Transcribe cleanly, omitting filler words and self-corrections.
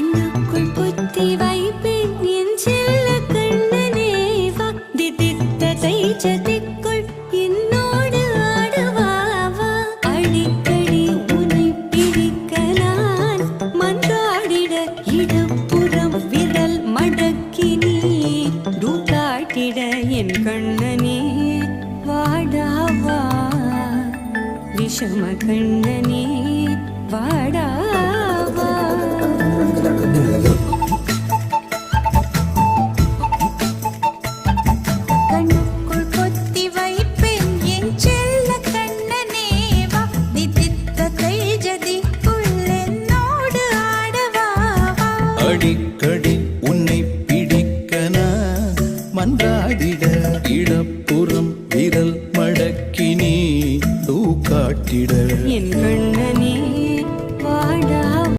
கண்ணுக்குள் புத்தி வைப்பேன் என் செல்ல கண்ணனே வா திதித்ததை சதிக்குள் என்னோடு ஆடுவாவா அடிக்கடி உனை பிடிக்க நான் மன்றாடிட இடப்புறம் விரல் மடக்கி நீ தூக்காட்டிட என் கண்ணனே வாடாவா விஷம கண்ணனே வாடாவா கண்ணுக்குள் பொத்தி வைப்பேன் என் செல்ல கண்ணனே வா திதித்ததை ஜதிக்குள் என்னோடு ஆடவா அடிக்கடி உன்னை பிடிக்க நான் மன்றாடிட